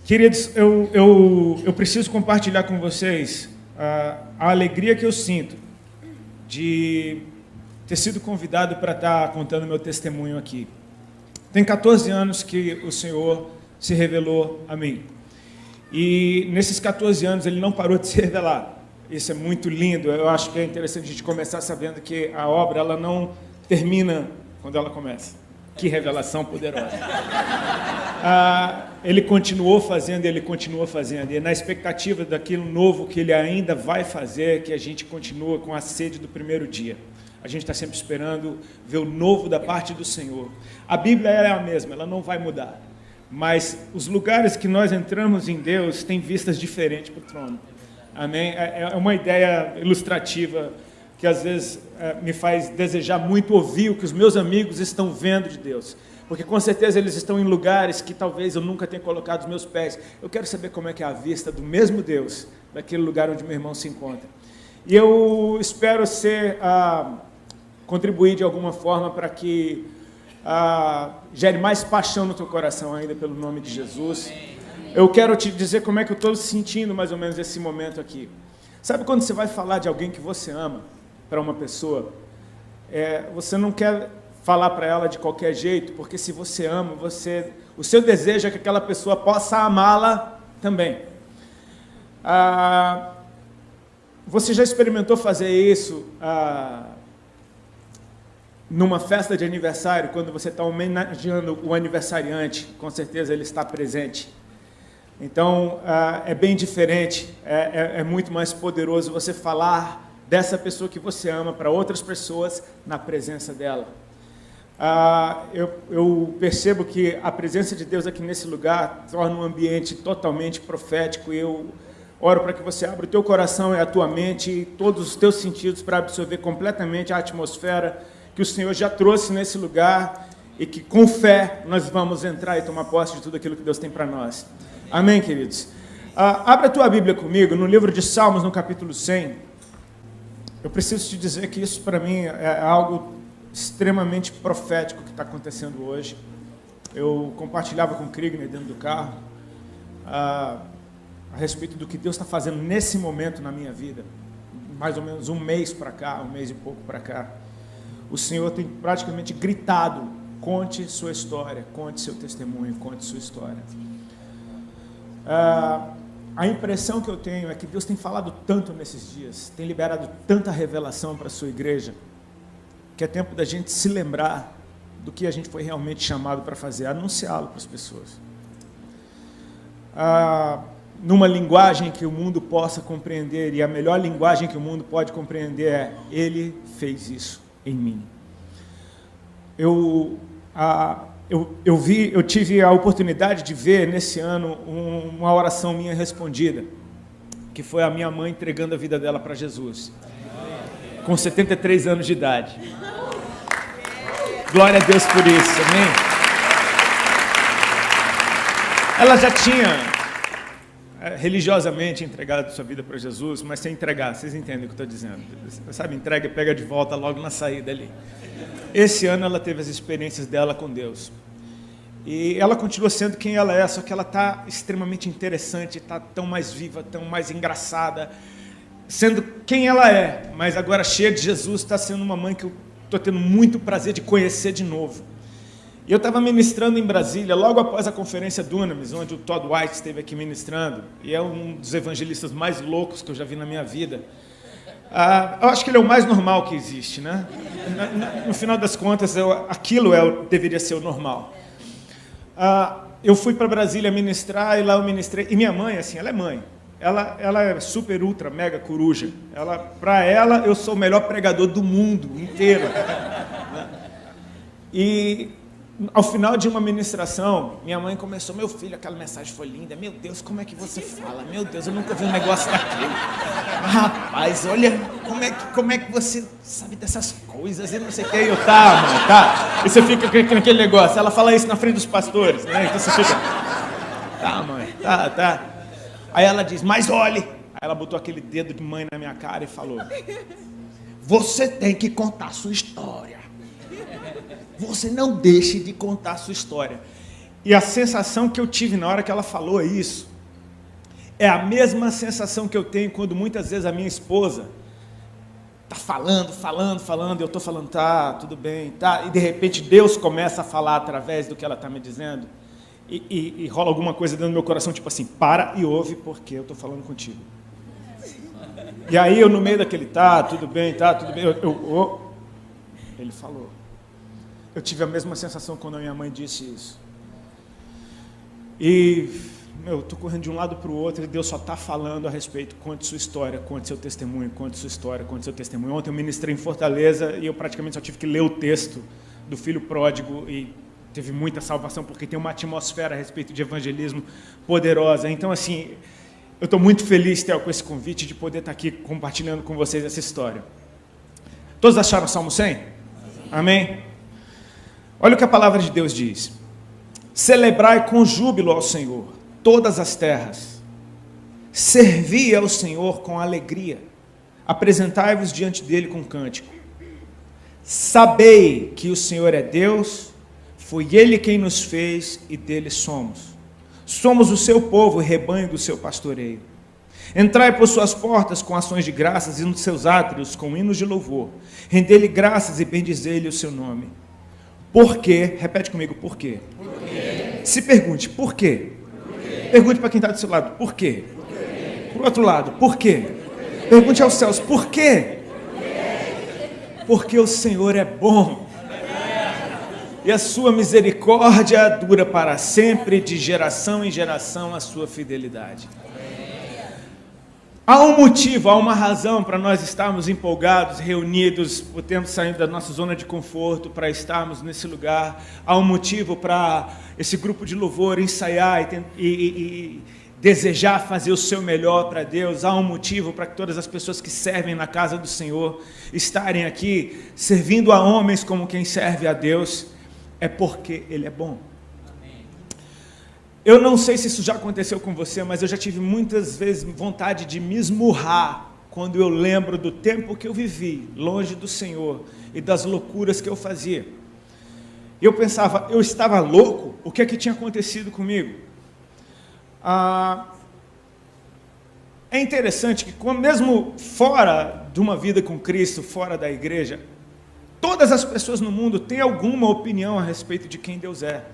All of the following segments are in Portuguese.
Queridos, eu preciso compartilhar com vocês a alegria que eu sinto de ter sido convidado para estar contando meu testemunho aqui. Tem 14 anos que o Senhor se revelou a mim. E nesses 14 anos ele não parou de se revelar. Isso é muito lindo. Eu acho que é interessante a gente começar sabendo que a obra ela não termina quando ela começa. Que revelação poderosa. Ele continuou fazendo, ele continua fazendo. E na expectativa daquilo novo que ele ainda vai fazer, que a gente continua com a sede do primeiro dia. A gente está sempre esperando ver o novo da parte do Senhor. A Bíblia é a mesma, ela não vai mudar. Mas os lugares que nós entramos em Deus têm vistas diferentes para o trono. Amém? É uma ideia ilustrativa que às vezes me faz desejar muito ouvir o que os meus amigos estão vendo de Deus. Porque com certeza eles estão em lugares que talvez eu nunca tenha colocado os meus pés. Eu quero saber como é que é a vista do mesmo Deus, daquele lugar onde meu irmão se encontra. E eu espero contribuir de alguma forma para que gere mais paixão no teu coração ainda pelo nome de Jesus. Eu quero te dizer como é que eu estou sentindo mais ou menos esse momento aqui. Sabe quando você vai falar de alguém que você ama para uma pessoa, você não quer falar para ela de qualquer jeito, porque se você ama, o seu desejo é que aquela pessoa possa amá-la também. Você já experimentou fazer isso numa festa de aniversário, quando você está homenageando o aniversariante? Com certeza ele está presente. Então, é bem diferente, é muito mais poderoso você falar dessa pessoa que você ama para outras pessoas na presença dela. Eu percebo que a presença de Deus aqui nesse lugar torna um ambiente totalmente profético, e eu oro para que você abra o teu coração e a tua mente e todos os teus sentidos para absorver completamente a atmosfera que o Senhor já trouxe nesse lugar, e que com fé nós vamos entrar e tomar posse de tudo aquilo que Deus tem para nós. Amém, queridos? Abra a tua Bíblia comigo no livro de Salmos, no capítulo 100. Eu preciso te dizer que isso para mim é algo extremamente profético que está acontecendo hoje. Eu compartilhava com o Krigner dentro do carro a respeito do que Deus está fazendo nesse momento na minha vida. Mais ou menos um mês para cá, um mês e pouco para cá. O Senhor tem praticamente gritado: conte sua história, conte seu testemunho, conte sua história. A impressão que eu tenho é que Deus tem falado tanto nesses dias, tem liberado tanta revelação para a sua igreja, que é tempo da gente se lembrar do que a gente foi realmente chamado para fazer, anunciá-lo para as pessoas. Numa linguagem que o mundo possa compreender, e a melhor linguagem que o mundo pode compreender é: Ele fez isso em mim. Eu tive a oportunidade de ver nesse ano uma oração minha respondida, que foi a minha mãe entregando a vida dela para Jesus, com 73 anos de idade. Glória a Deus por isso, amém? Ela já tinha religiosamente entregado sua vida para Jesus, mas sem entregar, vocês entendem o que eu estou dizendo? Sabe, entrega e pega de volta logo na saída ali. Esse ano ela teve as experiências dela com Deus. E ela continua sendo quem ela é, só que ela está extremamente interessante, está tão mais viva, tão mais engraçada, sendo quem ela é, mas agora cheia de Jesus, está sendo uma mãe que eu estou tendo muito prazer de conhecer de novo. E eu estava ministrando em Brasília, logo após a conferência Dunamis, onde o Todd White esteve aqui ministrando, e é um dos evangelistas mais loucos que eu já vi na minha vida. Eu acho que ele é o mais normal que existe, né? No final das contas, aquilo deveria ser o normal. Eu fui para Brasília ministrar, e lá eu ministrei. E minha mãe, assim, ela é mãe. Ela é super, ultra, mega coruja. Para ela, eu sou o melhor pregador do mundo inteiro. E ao final de uma ministração, minha mãe começou: meu filho, aquela mensagem foi linda, meu Deus, como é que você fala? Meu Deus, eu nunca vi um negócio daquele. Rapaz, olha, como é que você sabe dessas coisas e não sei o que. E eu, tá, mãe, tá. E você fica com aquele negócio, ela fala isso na frente dos pastores, né? Então você fica: tá, mãe, tá. Aí ela diz: mas olhe. Aí ela botou aquele dedo de mãe na minha cara e falou: você tem que contar a sua história. Você não deixe de contar a sua história. E a sensação que eu tive na hora que ela falou isso é a mesma sensação que eu tenho quando muitas vezes a minha esposa está falando, eu estou falando, tá, tudo bem, tá, e de repente Deus começa a falar através do que ela está me dizendo, e rola alguma coisa dentro do meu coração, tipo assim, para e ouve, porque eu estou falando contigo. E aí eu no meio daquele, tá, tudo bem, ele falou. Eu tive a mesma sensação quando a minha mãe disse isso. E, eu estou correndo de um lado para o outro e Deus só está falando a respeito. Conte sua história, conte seu testemunho, conte sua história, conte seu testemunho. Ontem eu ministrei em Fortaleza e eu praticamente só tive que ler o texto do filho pródigo e teve muita salvação, porque tem uma atmosfera a respeito de evangelismo poderosa. Então, assim, eu estou muito feliz, Theo, com esse convite de poder estar aqui compartilhando com vocês essa história. Todos acharam o Salmo 100? Amém? Olha o que a palavra de Deus diz. Celebrai com júbilo ao Senhor todas as terras. Servi ao Senhor com alegria. Apresentai-vos diante dele com cântico. Sabei que o Senhor é Deus, foi ele quem nos fez e dele somos. Somos o seu povo e rebanho do seu pastoreio. Entrai por suas portas com ações de graças e nos seus átrios com hinos de louvor. Rendei-lhe graças e bendizei-lhe o seu nome. Por quê? Repete comigo, por quê? Por quê? Se pergunte, por quê? Por quê? Pergunte para quem está do seu lado, por quê? Para o outro lado, por quê? Pergunte aos céus, por quê? Porque o Senhor é bom. E a sua misericórdia dura para sempre, de geração em geração, a sua fidelidade. Há um motivo, há uma razão para nós estarmos empolgados, reunidos, por termos saído da nossa zona de conforto, para estarmos nesse lugar. Há um motivo para esse grupo de louvor ensaiar e desejar fazer o seu melhor para Deus. Há um motivo para que todas as pessoas que servem na casa do Senhor estarem aqui, servindo a homens como quem serve a Deus. É porque Ele é bom. Eu não sei se isso já aconteceu com você, mas eu já tive muitas vezes vontade de me esmurrar quando eu lembro do tempo que eu vivi longe do Senhor e das loucuras que eu fazia. Eu pensava, eu estava louco? O que é que tinha acontecido comigo? É interessante que mesmo fora de uma vida com Cristo, fora da igreja, todas as pessoas no mundo têm alguma opinião a respeito de quem Deus é.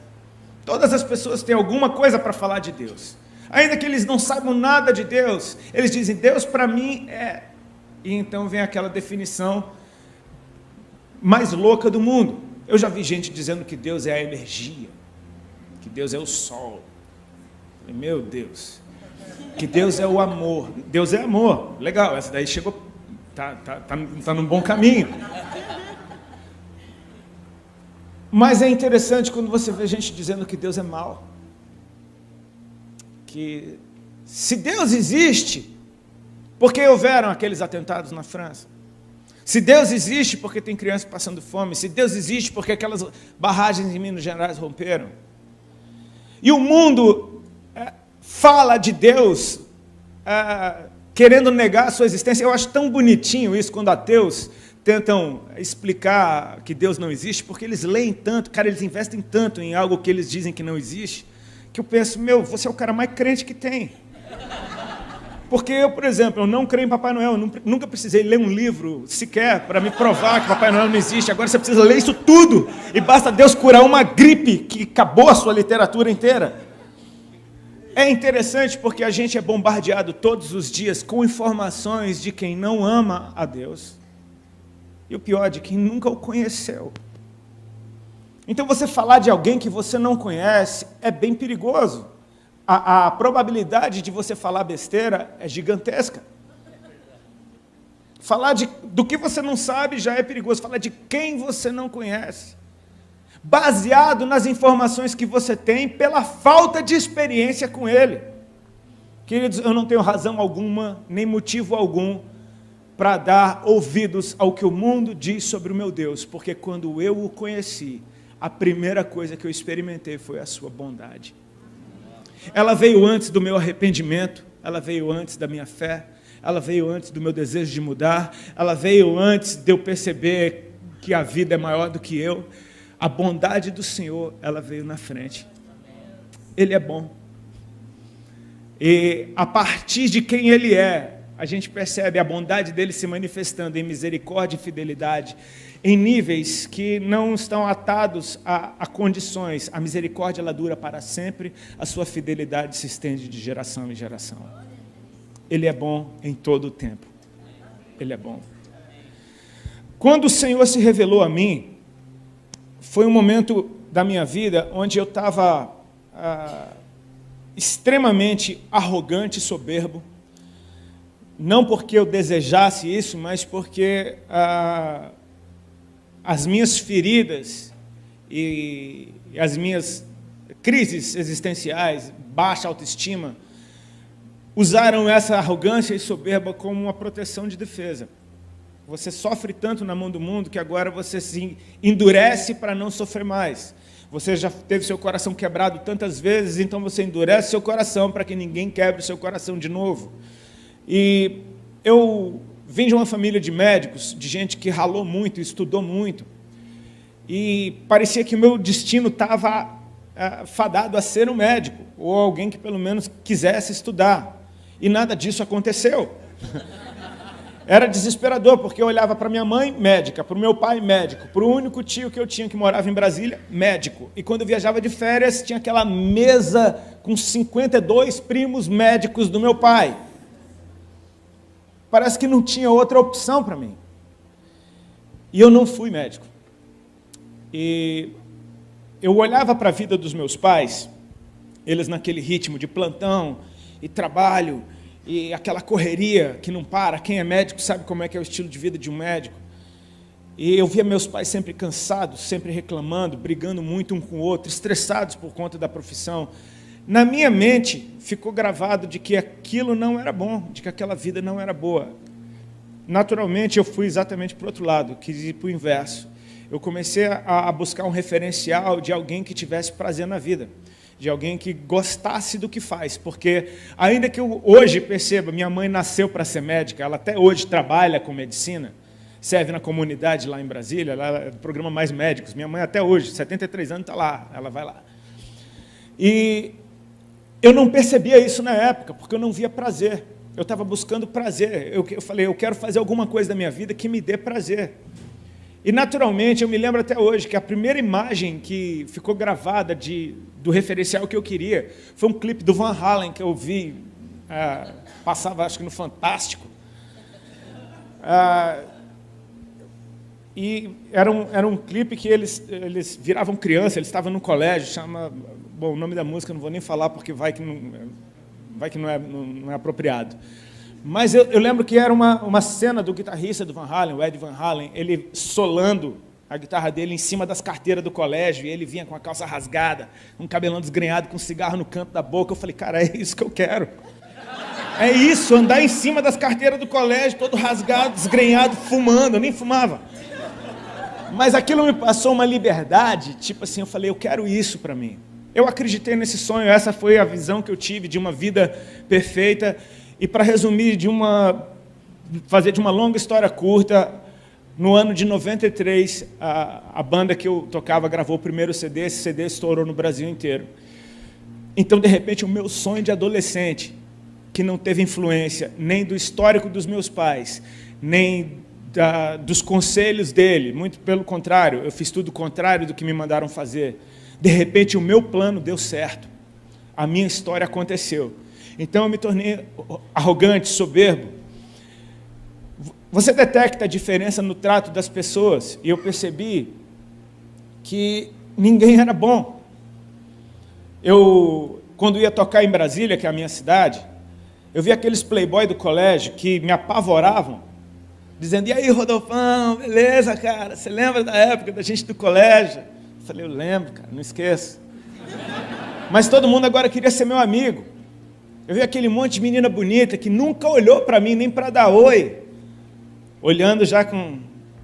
Todas as pessoas têm alguma coisa para falar de Deus. Ainda que eles não saibam nada de Deus, eles dizem, Deus para mim é... E então vem aquela definição mais louca do mundo. Eu já vi gente dizendo que Deus é a energia, que Deus é o sol. Falei, meu Deus, que Deus é o amor. Deus é amor. Legal, essa daí chegou... Tá num bom caminho. Mas é interessante quando você vê gente dizendo que Deus é mau. Que se Deus existe, por que houveram aqueles atentados na França? Se Deus existe, porque tem crianças passando fome? Se Deus existe, porque aquelas barragens em Minas Gerais romperam? E o mundo fala de Deus querendo negar a sua existência. Eu acho tão bonitinho isso quando ateus tentam explicar que Deus não existe, porque eles leem tanto, cara, eles investem tanto em algo que eles dizem que não existe, que eu penso, você é o cara mais crente que tem. Porque eu, por exemplo, eu não creio em Papai Noel, nunca precisei ler um livro sequer para me provar que Papai Noel não existe. Agora você precisa ler isso tudo, e basta Deus curar uma gripe que acabou a sua literatura inteira. É interessante porque a gente é bombardeado todos os dias com informações de quem não ama a Deus. E o pior, de quem nunca o conheceu. Então você falar de alguém que você não conhece é bem perigoso. A probabilidade de você falar besteira é gigantesca. Falar do que você não sabe já é perigoso. Falar de quem você não conhece. Baseado nas informações que você tem pela falta de experiência com ele. Queridos, eu não tenho razão alguma, nem motivo algum, para dar ouvidos ao que o mundo diz sobre o meu Deus, porque quando eu o conheci, a primeira coisa que eu experimentei foi a sua bondade. Ela veio antes do meu arrependimento, ela veio antes da minha fé, ela veio antes do meu desejo de mudar, ela veio antes de eu perceber que a vida é maior do que eu. A bondade do Senhor, ela veio na frente. Ele é bom. E a partir de quem Ele é, a gente percebe a bondade dele se manifestando em misericórdia e fidelidade, em níveis que não estão atados a condições. A misericórdia, ela dura para sempre, a sua fidelidade se estende de geração em geração. Ele é bom em todo o tempo. Ele é bom. Quando o Senhor se revelou a mim, foi um momento da minha vida onde eu estava extremamente arrogante e soberbo, não porque eu desejasse isso, mas porque as minhas feridas e as minhas crises existenciais, baixa autoestima, usaram essa arrogância e soberba como uma proteção de defesa. Você sofre tanto na mão do mundo que agora você se endurece para não sofrer mais. Você já teve seu coração quebrado tantas vezes, então você endurece seu coração para que ninguém quebre o seu coração de novo. E eu vim de uma família de médicos, de gente que ralou muito, estudou muito, e parecia que o meu destino estava fadado a ser um médico, ou alguém que pelo menos quisesse estudar. E nada disso aconteceu. Era desesperador, porque eu olhava para minha mãe, médica, para o meu pai, médico, para o único tio que eu tinha que morava em Brasília, médico. E quando eu viajava de férias, tinha aquela mesa com 52 primos médicos do meu pai. Parece que não tinha outra opção para mim. E eu não fui médico. E eu olhava para a vida dos meus pais, eles naquele ritmo de plantão e trabalho, e aquela correria que não para. Quem é médico sabe como é que é o estilo de vida de um médico. E eu via meus pais sempre cansados, sempre reclamando, brigando muito um com o outro, estressados por conta da profissão. Na minha mente ficou gravado de que aquilo não era bom, de que aquela vida não era boa. Naturalmente eu fui exatamente para o outro lado, quis ir para o inverso. Eu comecei a buscar um referencial de alguém que tivesse prazer na vida, de alguém que gostasse do que faz, porque ainda que eu hoje perceba, minha mãe nasceu para ser médica, ela até hoje trabalha com medicina, serve na comunidade lá em Brasília, ela é do programa Mais Médicos, minha mãe até hoje, 73 anos, está lá, ela vai lá. E eu não percebia isso na época, porque eu não via prazer, eu estava buscando prazer, eu falei, eu quero fazer alguma coisa da minha vida que me dê prazer. E, naturalmente, eu me lembro até hoje que a primeira imagem que ficou gravada do referencial que eu queria foi um clipe do Van Halen que eu vi, passava, acho que no Fantástico. E era um clipe que eles viravam criança, eles estavam no colégio, bom, o nome da música eu não vou nem falar porque vai que não é apropriado. Mas eu lembro que era uma cena do guitarrista do Van Halen, o Ed Van Halen, ele solando a guitarra dele em cima das carteiras do colégio, e ele vinha com a calça rasgada, um cabelão desgrenhado, com um cigarro no canto da boca. Eu falei, cara, é isso que eu quero. É isso, andar em cima das carteiras do colégio, todo rasgado, desgrenhado, fumando. Eu nem fumava. Mas aquilo me passou uma liberdade, tipo assim, eu falei, eu quero isso para mim. Eu acreditei nesse sonho, essa foi a visão que eu tive de uma vida perfeita. E para resumir, fazer de uma longa história curta, no ano de 93, a banda que eu tocava gravou o primeiro CD, esse CD estourou no Brasil inteiro. Então, de repente, o meu sonho de adolescente, que não teve influência nem do histórico dos meus pais, nem dos conselhos dele, muito pelo contrário, eu fiz tudo o contrário do que me mandaram fazer. De repente, o meu plano deu certo, a minha história aconteceu. Então eu me tornei arrogante, soberbo. Você detecta a diferença no trato das pessoas, e eu percebi que ninguém era bom. Quando ia tocar em Brasília, que é a minha cidade, eu vi aqueles playboy do colégio que me apavoravam, dizendo, e aí, Rodolfão, beleza, cara? Você lembra da época da gente do colégio? Eu falei, eu lembro, cara, não esqueço. Mas todo mundo agora queria ser meu amigo. Eu vi aquele monte de menina bonita que nunca olhou para mim, nem para dar oi, olhando já com o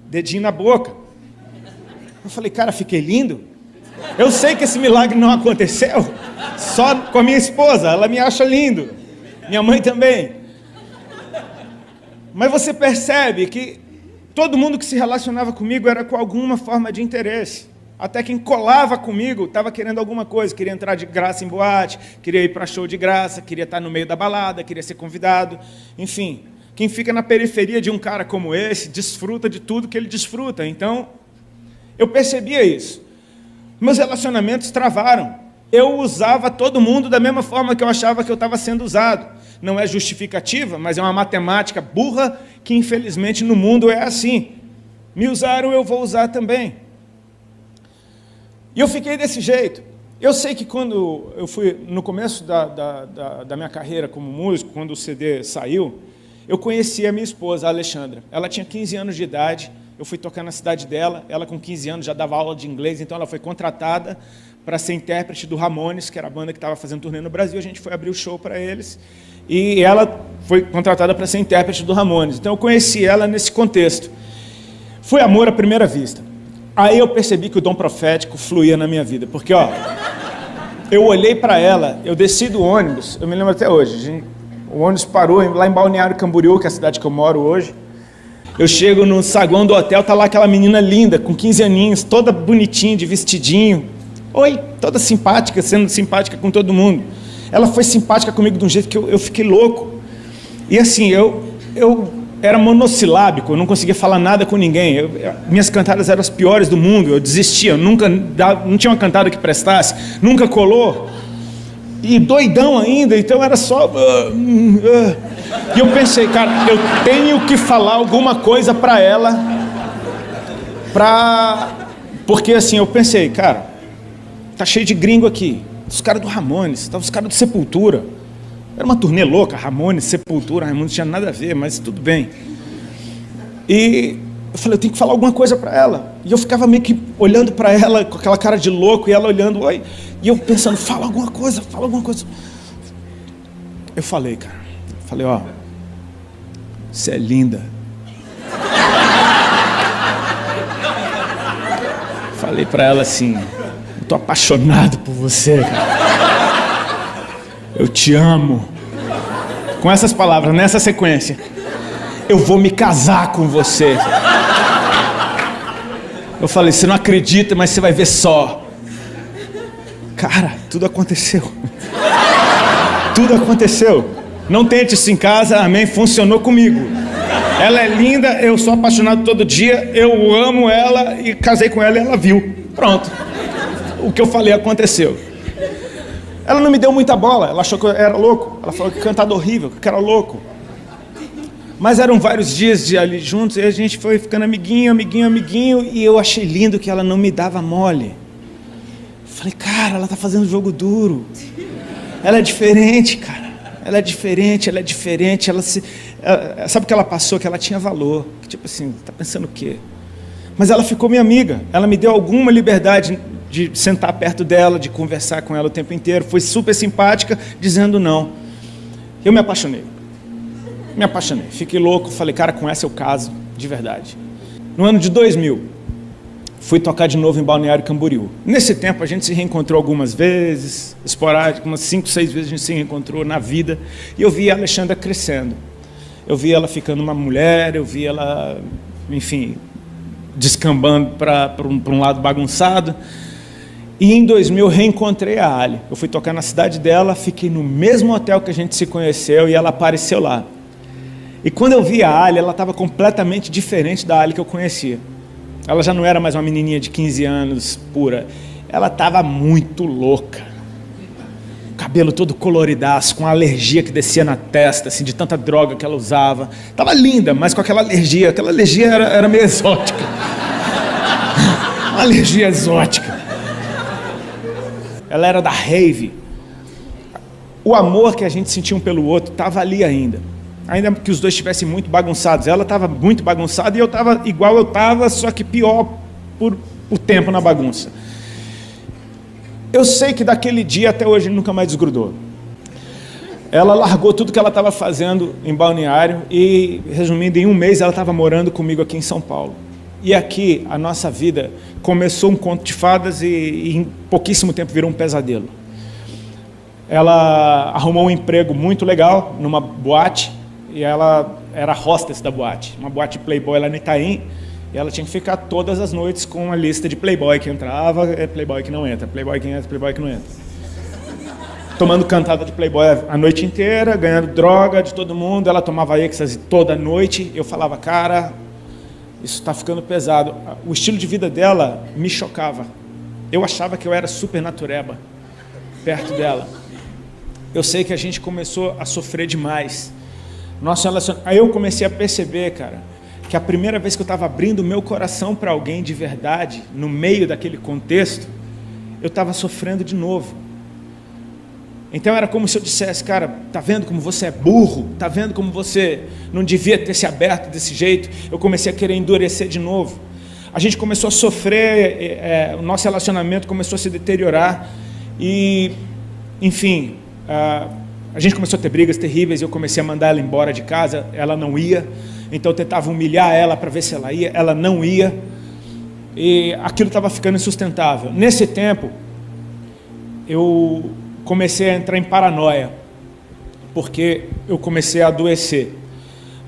dedinho na boca. Eu falei, cara, fiquei lindo? Eu sei que esse milagre não aconteceu só com a minha esposa, ela me acha lindo, minha mãe também. Mas você percebe que todo mundo que se relacionava comigo era com alguma forma de interesse. Até quem colava comigo estava querendo alguma coisa, queria entrar de graça em boate, queria ir para show de graça, queria estar no meio da balada, queria ser convidado, enfim. Quem fica na periferia de um cara como esse, desfruta de tudo que ele desfruta. Então, eu percebia isso. Meus relacionamentos travaram. Eu usava todo mundo da mesma forma que eu achava que eu estava sendo usado. Não é justificativa, mas é uma matemática burra que, infelizmente, no mundo é assim. Me usaram, eu vou usar também. E eu fiquei desse jeito. Eu sei que quando eu fui, no começo da minha carreira como músico, quando o CD saiu, eu conheci a minha esposa, a Alexandra. Ela tinha 15 anos de idade, eu fui tocar na cidade dela, ela com 15 anos já dava aula de inglês, então ela foi contratada para ser intérprete do Ramones, que era a banda que estava fazendo turnê no Brasil, a gente foi abrir o show para eles, e ela foi contratada para ser intérprete do Ramones. Então eu conheci ela nesse contexto. Foi amor à primeira vista. Aí eu percebi que o dom profético fluía na minha vida, porque, eu olhei para ela, eu desci do ônibus, eu me lembro até hoje, o ônibus parou lá em Balneário Camboriú, que é a cidade que eu moro hoje. Eu chego no saguão do hotel, tá lá aquela menina linda, com 15 aninhos, toda bonitinha, de vestidinho. Oi, toda simpática, sendo simpática com todo mundo. Ela foi simpática comigo de um jeito que eu fiquei louco. E assim, eu era monossilábico, eu não conseguia falar nada com ninguém. Minhas cantadas eram as piores do mundo, eu desistia, não tinha uma cantada que prestasse, nunca colou. E doidão ainda, então era só... E eu pensei, cara, eu tenho que falar alguma coisa para ela, porque assim, eu pensei, cara, tá cheio de gringo aqui, os caras do Ramones, os caras do Sepultura. Era uma turnê louca, Ramones, Sepultura, Ramones não tinha nada a ver, mas tudo bem. E eu falei, eu tenho que falar alguma coisa para ela. E eu ficava meio que olhando para ela com aquela cara de louco, e ela olhando, oi. E eu pensando, fala alguma coisa. Eu falei, cara, você é linda. Falei para ela assim, eu tô apaixonado por você, cara. Eu te amo. Com essas palavras, nessa sequência. Eu vou me casar com você. Eu falei, você não acredita, mas você vai ver só. Cara, tudo aconteceu. Tudo aconteceu. Não tente isso em casa, amém? Funcionou comigo. Ela é linda, eu sou apaixonado todo dia, eu amo ela e casei com ela e ela viu. Pronto. O que eu falei aconteceu. Ela não me deu muita bola, ela achou que eu era louco. Ela falou que cantava horrível, que eu era louco. Mas eram vários dias de ali juntos, e a gente foi ficando amiguinho, e eu achei lindo que ela não me dava mole. Falei, cara, ela tá fazendo jogo duro. Ela é diferente, cara. Ela é diferente. Sabe o que ela passou? Que ela tinha valor. Que, tipo assim, tá pensando o quê? Mas ela ficou minha amiga. Ela me deu alguma liberdade de sentar perto dela, de conversar com ela o tempo inteiro. Foi super simpática, dizendo não. Eu me apaixonei. Fiquei louco. Falei, cara, com essa eu caso, de verdade. No ano de 2000, fui tocar de novo em Balneário Camboriú. Nesse tempo, a gente se reencontrou algumas vezes, esporádico, umas 5, 6 vezes a gente se reencontrou na vida. E eu vi a Alexandra crescendo. Eu vi ela ficando uma mulher, eu vi ela, enfim, descambando para um lado bagunçado. E em 2000 eu reencontrei a Ali. Eu fui tocar na cidade dela, fiquei no mesmo hotel que a gente se conheceu e ela apareceu lá. E quando eu vi a Ali, ela estava completamente diferente da Ali que eu conhecia. Ela já não era mais uma menininha de 15 anos pura. Ela estava muito louca. O cabelo todo coloridaço, com alergia que descia na testa, assim, de tanta droga que ela usava. Estava linda, mas com aquela alergia. Aquela alergia era meio exótica. Uma alergia exótica. Ela era da rave. O amor que a gente sentia um pelo outro estava ali ainda. Ainda que os dois estivessem muito bagunçados. Ela estava muito bagunçada e eu estava igual eu estava, só que pior por tempo na bagunça. Eu sei que daquele dia até hoje ele nunca mais desgrudou. Ela largou tudo que ela estava fazendo em Balneário e, resumindo, em um mês ela estava morando comigo aqui em São Paulo. E aqui a nossa vida começou um conto de fadas e em pouquíssimo tempo virou um pesadelo. Ela arrumou um emprego muito legal numa boate e ela era hostess da boate, uma boate Playboy lá no Itaim. E ela tinha que ficar todas as noites com uma lista de playboy que entrava, playboy que não entra, playboy que entra, playboy que não entra. Tomando cantada de playboy a noite inteira, ganhando droga de todo mundo. Ela tomava êxtase toda noite. Eu falava, cara, isso está ficando pesado. O estilo de vida dela me chocava. Eu achava que eu era super natureba perto dela. Eu sei que a gente começou a sofrer demais. Nosso relacionamento. Aí eu comecei a perceber, cara, que a primeira vez que eu estava abrindo o meu coração para alguém de verdade, no meio daquele contexto, eu estava sofrendo de novo. Então era como se eu dissesse, cara, tá vendo como você é burro? Tá vendo como você não devia ter se aberto desse jeito? Eu comecei a querer endurecer de novo. A gente começou a sofrer, o nosso relacionamento começou a se deteriorar e, enfim, a gente começou a ter brigas terríveis. Eu comecei a mandar ela embora de casa, ela não ia. Então eu tentava humilhar ela para ver se ela ia, ela não ia. E aquilo estava ficando insustentável. Nesse tempo, eu comecei a entrar em paranoia, porque eu comecei a adoecer.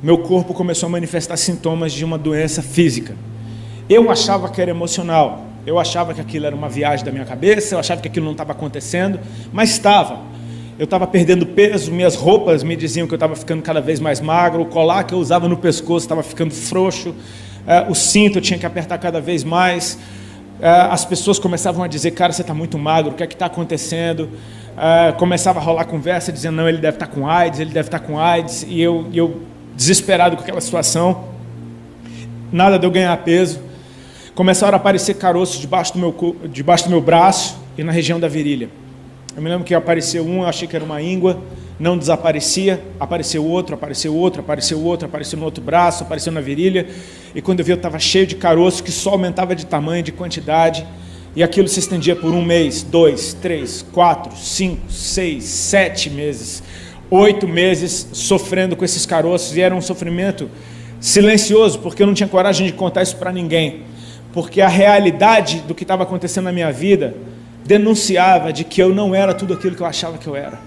Meu corpo começou a manifestar sintomas de uma doença física. Eu achava que era emocional, eu achava que aquilo era uma viagem da minha cabeça, eu achava que aquilo não estava acontecendo, mas estava. Eu estava perdendo peso, minhas roupas me diziam que eu estava ficando cada vez mais magro, o colar que eu usava no pescoço estava ficando frouxo, o cinto eu tinha que apertar cada vez mais. As pessoas começavam a dizer, cara, você está muito magro, o que é que está acontecendo? Começava a rolar conversa, dizendo, não, ele deve estar com AIDS, ele deve estar com AIDS, e eu desesperado com aquela situação, nada de eu ganhar peso. Começaram a aparecer caroços debaixo do meu braço e na região da virilha. Eu me lembro que apareceu um, eu achei que era uma íngua, não desaparecia, apareceu outro, apareceu outro, apareceu outro, apareceu no outro braço, apareceu na virilha, e quando eu vi eu estava cheio de caroços que só aumentava de tamanho, de quantidade, e aquilo se estendia por 1 mês, 2, 3, 4, 5, 6, 7 meses, 8 meses sofrendo com esses caroços, e era um sofrimento silencioso, porque eu não tinha coragem de contar isso para ninguém, porque a realidade do que estava acontecendo na minha vida denunciava de que eu não era tudo aquilo que eu achava que eu era.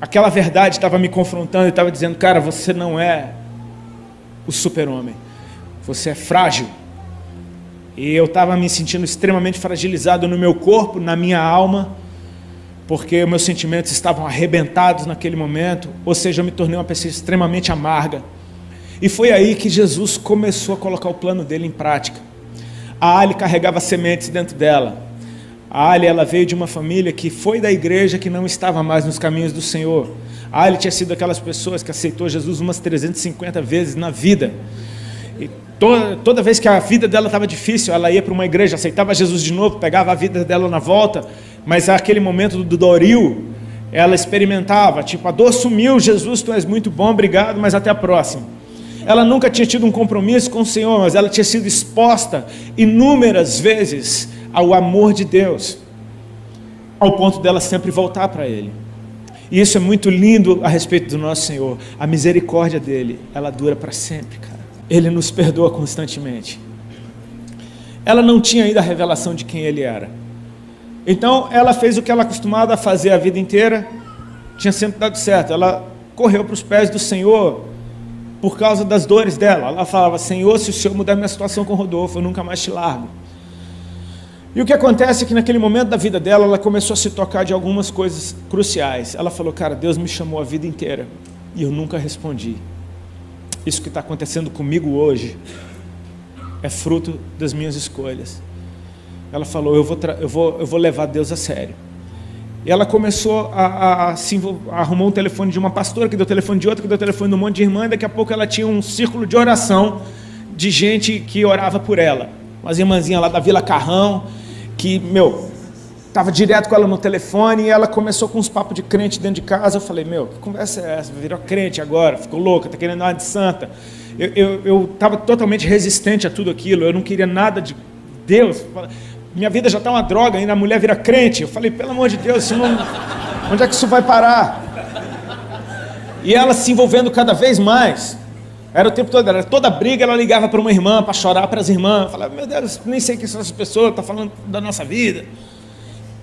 Aquela verdade estava me confrontando e estava dizendo, cara, você não é o super-homem, você é frágil. E eu estava me sentindo extremamente fragilizado no meu corpo, na minha alma, porque meus sentimentos estavam arrebentados naquele momento, ou seja, eu me tornei uma pessoa extremamente amarga. E foi aí que Jesus começou a colocar o plano dele em prática. A Ali carregava sementes dentro dela. A Ali, ela veio de uma família que foi da igreja, que não estava mais nos caminhos do Senhor. A Ali tinha sido aquelas pessoas que aceitou Jesus umas 350 vezes na vida. E toda vez que a vida dela estava difícil, ela ia para uma igreja, aceitava Jesus de novo, pegava a vida dela na volta, mas aquele momento do doril, ela experimentava, tipo, a dor sumiu, Jesus, tu és muito bom, obrigado, mas até a próxima. Ela nunca tinha tido um compromisso com o Senhor, mas ela tinha sido exposta inúmeras vezes ao amor de Deus, ao ponto dela sempre voltar para Ele. E isso é muito lindo a respeito do nosso Senhor. A misericórdia dEle, ela dura para sempre, cara. Ele nos perdoa constantemente. Ela não tinha ainda a revelação de quem Ele era. Então, ela fez o que ela acostumava a fazer a vida inteira, tinha sempre dado certo. Ela correu para os pés do Senhor por causa das dores dela. Ela falava, Senhor, se o Senhor mudar minha situação com o Rodolfo, eu nunca mais te largo. E o que acontece é que naquele momento da vida dela, ela começou a se tocar de algumas coisas cruciais. Ela falou, cara, Deus me chamou a vida inteira e eu nunca respondi. Isso que está acontecendo comigo hoje é fruto das minhas escolhas. Ela falou, eu vou levar Deus a sério. E ela começou a arrumar um telefone de uma pastora, que deu telefone de outra, que deu telefone de um monte de irmã, e daqui a pouco ela tinha um círculo de oração de gente que orava por ela. Umas irmãzinhas lá da Vila Carrão, que, estava direto com ela no telefone, e ela começou com uns papos de crente dentro de casa. Eu falei, que conversa é essa? Virou crente agora, ficou louca, está querendo uma de santa. Eu estava totalmente resistente a tudo aquilo, eu não queria nada de Deus. Minha vida já está uma droga, ainda a mulher vira crente. Eu falei, pelo amor de Deus, onde é que isso vai parar? E ela se envolvendo cada vez mais. Era o tempo todo, era toda briga, ela ligava para uma irmã, para chorar para as irmãs. Eu falava, meu Deus, nem sei quem são essas pessoas, está falando da nossa vida.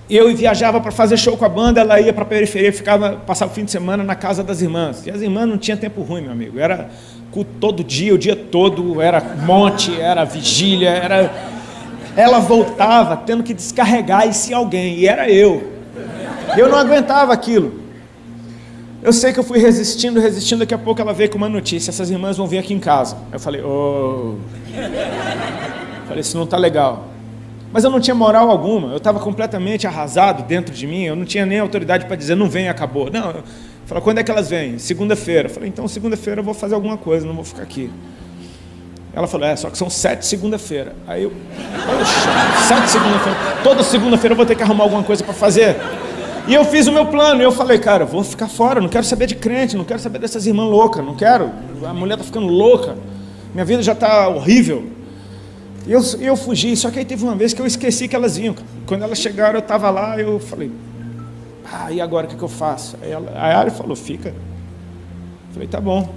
eu viajava para fazer show com a banda, ela ia para a periferia, passava o fim de semana na casa das irmãs. E as irmãs não tinham tempo ruim, meu amigo. Era culto todo dia, o dia todo, era monte, era vigília, Ela voltava tendo que descarregar isso em alguém, e era eu. Eu não aguentava aquilo. Eu sei que eu fui resistindo, daqui a pouco ela veio com uma notícia: essas irmãs vão vir aqui em casa. Eu falei, Falei, isso não está legal. Mas eu não tinha moral alguma, eu estava completamente arrasado dentro de mim, eu não tinha nem autoridade para dizer, não vem, acabou. Não, eu falei, quando é que elas vêm? Segunda-feira. Eu falei, então segunda-feira eu vou fazer alguma coisa, não vou ficar aqui. Ela falou, só que são 7 segunda-feira. Aí eu, poxa, 7 segunda-feira, toda segunda-feira eu vou ter que arrumar alguma coisa para fazer. E eu fiz o meu plano, e eu falei, cara, eu vou ficar fora, não quero saber de crente, não quero saber dessas irmãs loucas, não quero, a mulher está ficando louca, minha vida já está horrível. E eu fugi, só que aí teve uma vez que eu esqueci que elas vinham. Quando elas chegaram, eu estava lá, eu falei, e agora o que eu faço? Aí a Ali falou, fica. Eu falei, tá bom.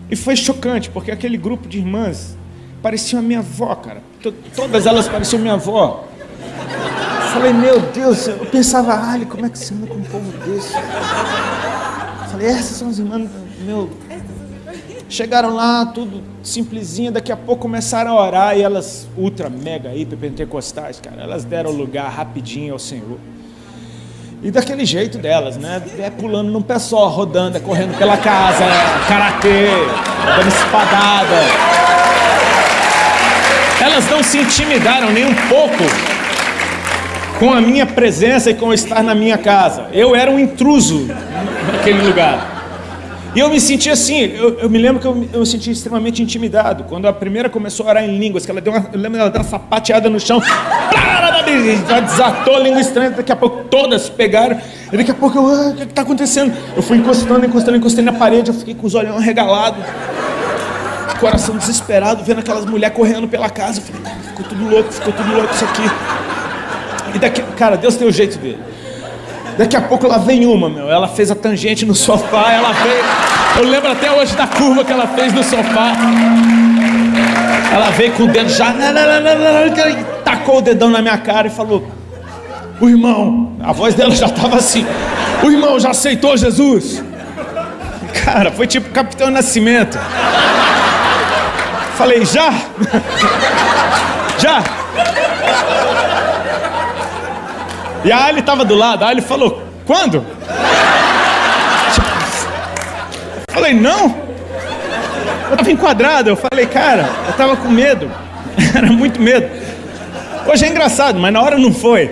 E foi chocante, porque aquele grupo de irmãs parecia a minha avó, cara. Todas elas pareciam minha avó. Eu falei, meu Deus, eu pensava, Ali, como é que você anda com um povo desse? Eu falei, essas são as irmãs, meu... Chegaram lá, tudo simplesinha, daqui a pouco começaram a orar, e elas, ultra, mega, hiper pentecostais, cara, elas deram lugar rapidinho ao Senhor. E daquele jeito delas, né, pulando num pé só, rodando, correndo pela casa, karatê, dando espadada. Elas não se intimidaram nem um pouco com a minha presença e com estar na minha casa. Eu era um intruso naquele lugar. E eu me senti assim, eu me lembro que eu me senti extremamente intimidado. Quando a primeira começou a orar em línguas, que eu lembro dela dar uma sapateada no chão, já desatou a língua estranha, daqui a pouco todas pegaram, e daqui a pouco eu, o que está acontecendo? Eu fui encostando na parede, eu fiquei com os olhos arregalados, coração desesperado, vendo aquelas mulheres correndo pela casa. Eu falei, cara, ficou tudo louco isso aqui. E daqui, cara, Deus tem o jeito dele. Daqui a pouco lá vem uma, ela fez a tangente no sofá, ela veio, eu lembro até hoje da curva que ela fez no sofá. Ela veio com o dedo já, tacou o dedão na minha cara e falou, o irmão, a voz dela já estava assim, o irmão já aceitou Jesus? Cara, foi tipo Capitão Nascimento. Falei, já? Já? E a Ali estava do lado, a Ali falou, quando? Eu falei, não. Eu estava enquadrado, eu falei, cara, eu estava com medo, era muito medo. Hoje é engraçado, mas na hora não foi.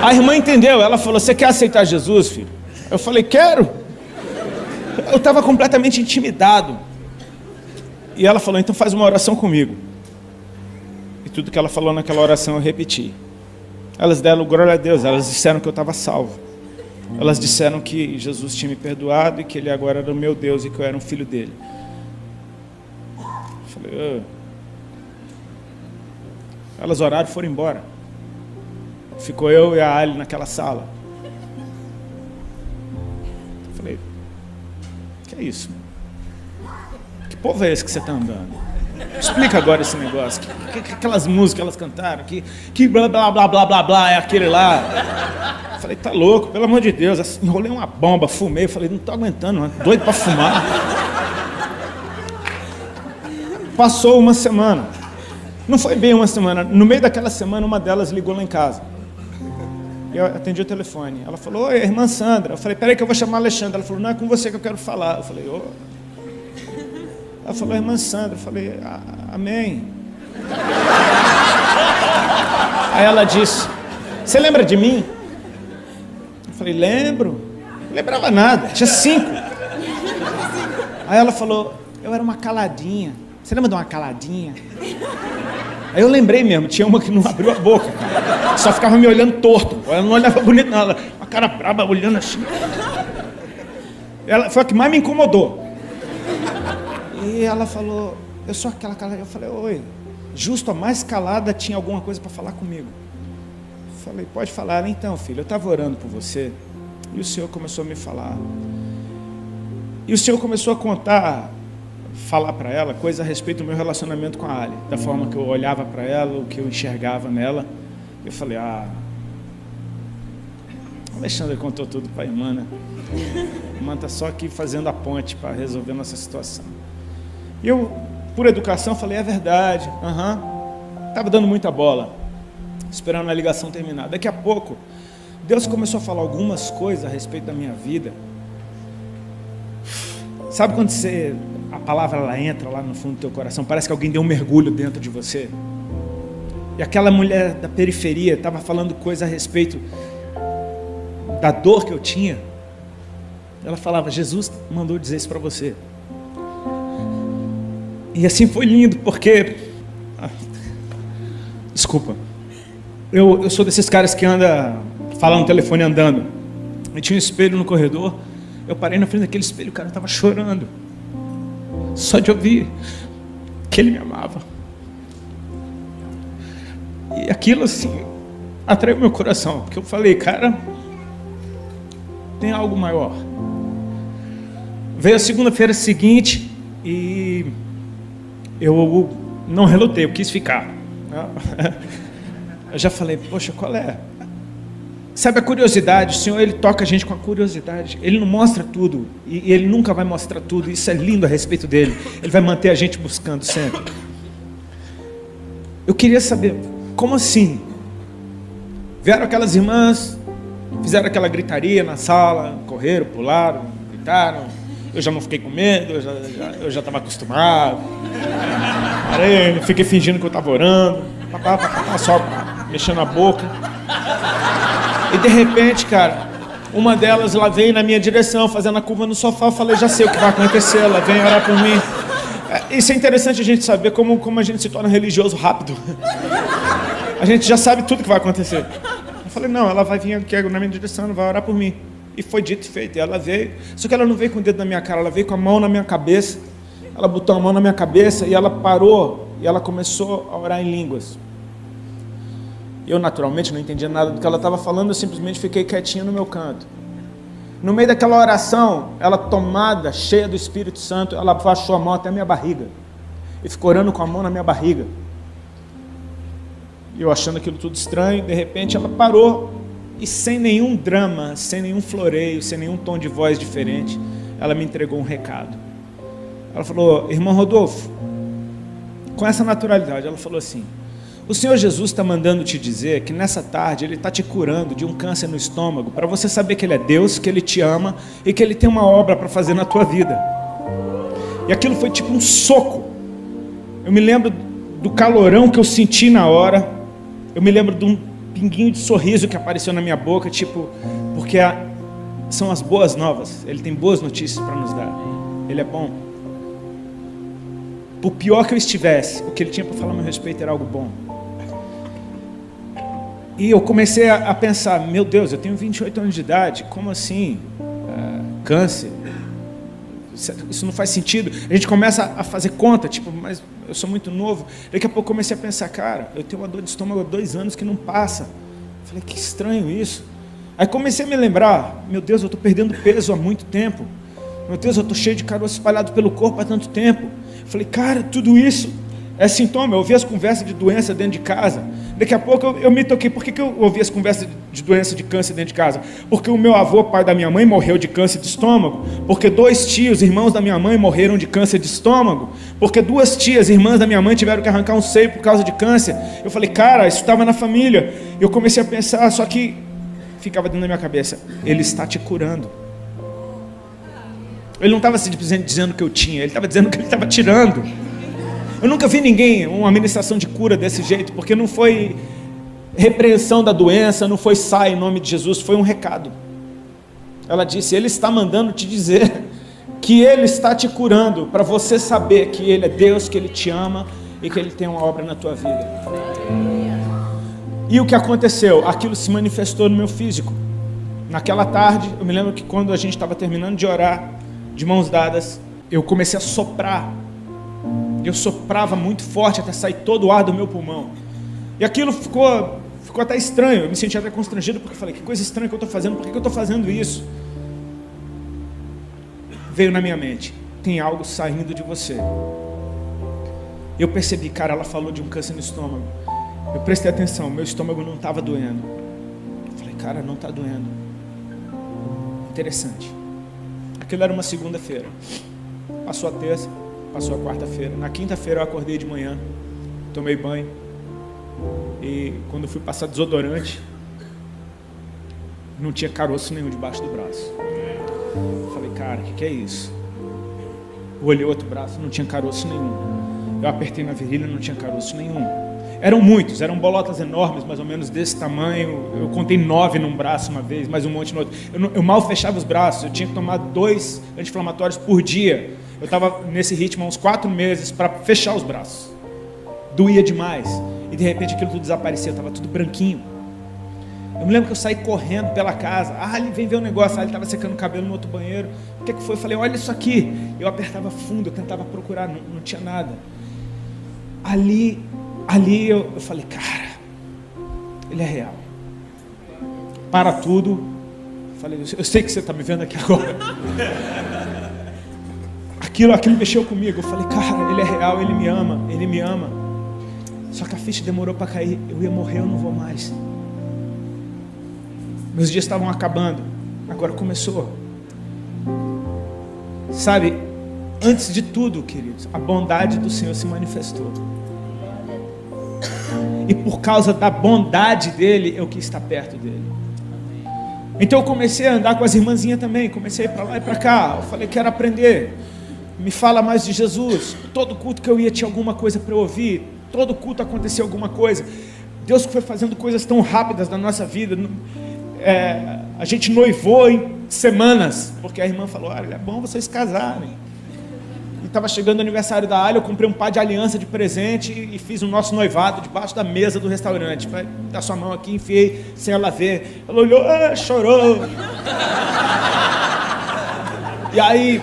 A irmã entendeu, ela falou, você quer aceitar Jesus, filho? Eu falei, quero. Eu estava completamente intimidado. E ela falou, então faz uma oração comigo. E tudo que ela falou naquela oração eu repeti. Elas deram glória a Deus, elas disseram que eu estava salvo. Elas disseram que Jesus tinha me perdoado e que Ele agora era o meu Deus e que eu era um filho dele. Eu falei, Elas oraram e foram embora. Ficou eu e a Ali naquela sala. Eu falei, que é isso? Que povo é esse que você está andando? Explica agora esse negócio. Aquelas músicas que elas cantaram, que blá blá blá blá blá blá é aquele lá. Eu falei, tá louco, pelo amor de Deus. Enrolei uma bomba, fumei. Eu falei, não tô aguentando, mano. Doido pra fumar. Passou uma semana. Não foi bem uma semana. No meio daquela semana, uma delas ligou lá em casa. Eu atendi o telefone. Ela falou, oi, irmã Sandra. Eu falei, peraí que eu vou chamar a Alexandra. Ela falou, não, é com você que eu quero falar. Eu falei, Ela falou, irmã Sandra. Eu falei, amém. Aí ela disse, você lembra de mim? Eu falei, lembro. Não lembrava nada, tinha 5. Aí ela falou, eu era uma caladinha. Você lembra de uma caladinha? Aí eu lembrei mesmo, tinha uma que não abriu a boca, cara. Só ficava me olhando torto. Ela não olhava bonito, não. Ela, uma cara braba, olhando assim. Ela foi a que mais me incomodou. E ela falou, eu sou aquela calada. Eu falei, oi, justo a mais calada tinha alguma coisa para falar comigo. Eu falei, pode falar. Então, filho, eu estava orando por você e o Senhor começou a me falar. E o Senhor começou a falar para ela coisas a respeito do meu relacionamento com a Ali, da forma que eu olhava para ela, o que eu enxergava nela. Eu falei, A Alexandra contou tudo para a irmã, né? A irmã está só aqui fazendo a ponte para resolver nossa situação. E eu, por educação, falei, é verdade. Estava dando muita bola, esperando a ligação terminar. Daqui a pouco, Deus começou a falar algumas coisas a respeito da minha vida. Sabe quando a palavra ela entra lá no fundo do teu coração, parece que alguém deu um mergulho dentro de você? E aquela mulher da periferia estava falando coisa a respeito da dor que eu tinha. Ela falava, Jesus mandou dizer isso para você. E assim foi lindo, porque... Desculpa. Eu sou desses caras que anda falando no telefone andando. E tinha um espelho no corredor. Eu parei na frente daquele espelho, o cara estava chorando. Só de ouvir que ele me amava. E aquilo assim, atraiu meu coração. Porque eu falei, cara, tem algo maior. Veio a segunda-feira seguinte e eu não relutei, eu quis ficar. Eu já falei, poxa, qual é? Sabe a curiosidade, o Senhor, Ele toca a gente com a curiosidade. Ele não mostra tudo, e Ele nunca vai mostrar tudo. Isso é lindo a respeito dEle. Ele vai manter a gente buscando sempre. Eu queria saber, como assim? Vieram aquelas irmãs, fizeram aquela gritaria na sala, correram, pularam, gritaram. Eu já não fiquei com medo, eu já estava acostumado. Parei, fiquei fingindo que eu estava orando, só mexendo a boca. E de repente, cara, uma delas, ela veio na minha direção, fazendo a curva no sofá. Eu falei, já sei o que vai acontecer, ela vem orar por mim. Isso é interessante a gente saber como a gente se torna religioso rápido. A gente já sabe tudo que vai acontecer. Eu falei, não, ela vai vir aqui na minha direção, ela vai orar por mim. E foi dito e feito, e ela veio. Só que ela não veio com o dedo na minha cara, ela veio com a mão na minha cabeça. Ela botou a mão na minha cabeça e ela parou e ela começou a orar em línguas. Eu, naturalmente, não entendia nada do que ela estava falando, eu simplesmente fiquei quietinho no meu canto. No meio daquela oração, ela tomada, cheia do Espírito Santo, ela baixou a mão até a minha barriga. E ficou orando com a mão na minha barriga. E eu achando aquilo tudo estranho, de repente ela parou e sem nenhum drama, sem nenhum floreio, sem nenhum tom de voz diferente, ela me entregou um recado. Ela falou, irmão Rodolfo, com essa naturalidade, ela falou assim, o Senhor Jesus está mandando te dizer que nessa tarde Ele está te curando de um câncer no estômago, para você saber que Ele é Deus, que Ele te ama e que Ele tem uma obra para fazer na tua vida. E aquilo foi tipo um soco. Eu me lembro do calorão que eu senti na hora. Eu me lembro de um pinguinho de sorriso que apareceu na minha boca, tipo, porque são as boas novas. Ele tem boas notícias para nos dar. Ele é bom. Por pior que eu estivesse, o que Ele tinha para falar a meu respeito era algo bom. E eu comecei a pensar, meu Deus, eu tenho 28 anos de idade, como assim? Câncer? Isso não faz sentido. A gente começa a fazer conta, tipo, mas eu sou muito novo. Daqui a pouco eu comecei a pensar, cara, eu tenho uma dor de estômago há 2 anos que não passa. Falei, que estranho isso. Aí comecei a me lembrar, meu Deus, eu estou perdendo peso há muito tempo. Meu Deus, eu estou cheio de caroço espalhado pelo corpo há tanto tempo. Falei, cara, tudo isso é sintoma. Eu ouvi as conversas de doença dentro de casa. Daqui a pouco eu me toquei. Por que eu ouvi as conversas de doença de câncer dentro de casa? Porque o meu avô, pai da minha mãe, morreu de câncer de estômago. Porque 2 tios, irmãos da minha mãe, morreram de câncer de estômago. Porque 2 tias, irmãs da minha mãe, tiveram que arrancar um seio por causa de câncer. Eu falei, cara, isso estava na família. Eu comecei a pensar, só que ficava dentro da minha cabeça, Ele está te curando. Ele não estava simplesmente dizendo que eu tinha, Ele estava dizendo que Ele estava tirando. Eu nunca vi ninguém, uma ministração de cura desse jeito, porque não foi repreensão da doença, não foi sai em nome de Jesus, foi um recado. Ela disse, Ele está mandando te dizer que Ele está te curando, para você saber que Ele é Deus, que Ele te ama e que Ele tem uma obra na tua vida. E o que aconteceu? Aquilo se manifestou no meu físico. Naquela tarde, eu me lembro que quando a gente estava terminando de orar, de mãos dadas, eu comecei a soprar. Eu soprava muito forte até sair todo o ar do meu pulmão. E aquilo ficou até estranho. Eu me senti até constrangido, porque eu falei, que coisa estranha que eu estou fazendo, por que eu estou fazendo isso? Veio na minha mente, tem algo saindo de você. Eu percebi, cara, ela falou de um câncer no estômago. Eu prestei atenção, meu estômago não estava doendo. Eu falei, cara, não está doendo. Interessante. Aquilo era uma segunda-feira. Passou a terça, passou a quarta-feira. Na quinta-feira eu acordei de manhã, tomei banho. E quando fui passar desodorante, não tinha caroço nenhum debaixo do braço. Falei, cara, o que é isso? Eu olhei o outro braço, não tinha caroço nenhum. Eu apertei na virilha, não tinha caroço nenhum. Eram muitos, eram bolotas enormes, mais ou menos desse tamanho. Eu contei 9 num braço uma vez, mais um monte no outro. Eu mal fechava os braços, eu tinha que tomar 2 anti-inflamatórios por dia. Eu estava nesse ritmo há uns 4 meses para fechar os braços. Doía demais. E de repente aquilo tudo desaparecia, estava tudo branquinho. Eu me lembro que eu saí correndo pela casa. Ele vem ver um negócio. Ele estava secando o cabelo no outro banheiro. O que foi? Eu falei, olha isso aqui. Eu apertava fundo, eu tentava procurar, não tinha nada. Ali eu falei, cara, ele é real. Para tudo. Eu falei, eu sei que você está me vendo aqui agora. Aquilo mexeu comigo. Eu falei, cara, ele é real, ele me ama. Só que a ficha demorou para cair. Eu ia morrer, eu não vou mais. Meus dias estavam acabando. Agora começou. Sabe, antes de tudo, queridos, a bondade do Senhor se manifestou. E por causa da bondade dele, eu quis estar perto dele. Então eu comecei a andar com as irmãzinhas também. Comecei para lá e para cá. Eu falei, quero aprender. Me fala mais de Jesus. Todo culto que eu ia tinha alguma coisa para eu ouvir. Todo culto acontecia alguma coisa. Deus foi fazendo coisas tão rápidas na nossa vida. A gente noivou em semanas, porque a irmã falou, olha, é bom vocês casarem. E estava chegando o aniversário da Alha, eu comprei um par de aliança de presente e fiz o nosso noivado debaixo da mesa do restaurante. Falei, dá sua mão aqui, enfiei sem ela ver. Ela olhou, chorou. E aí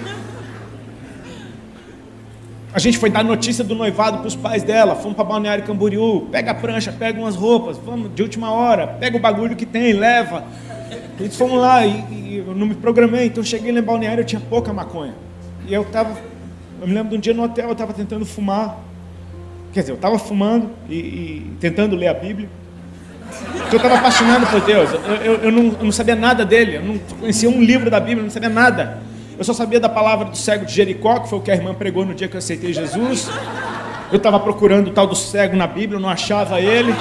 a gente foi dar notícia do noivado para os pais dela. Fomos para Balneário Camboriú. Pega a prancha, pega umas roupas. Vamos de última hora. Pega o bagulho que tem, leva. E fomos lá e eu não me programei. Então eu cheguei lá em Balneário, eu tinha pouca maconha. E eu me lembro de um dia no hotel, eu estava tentando fumar. Quer dizer, eu estava fumando e tentando ler a Bíblia. Porque eu estava apaixonado por Deus. Eu não sabia nada dele. Eu não conhecia um livro da Bíblia, eu não sabia nada. Eu só sabia da palavra do cego de Jericó, que foi o que a irmã pregou no dia que eu aceitei Jesus. Eu estava procurando o tal do cego na Bíblia, eu não achava ele.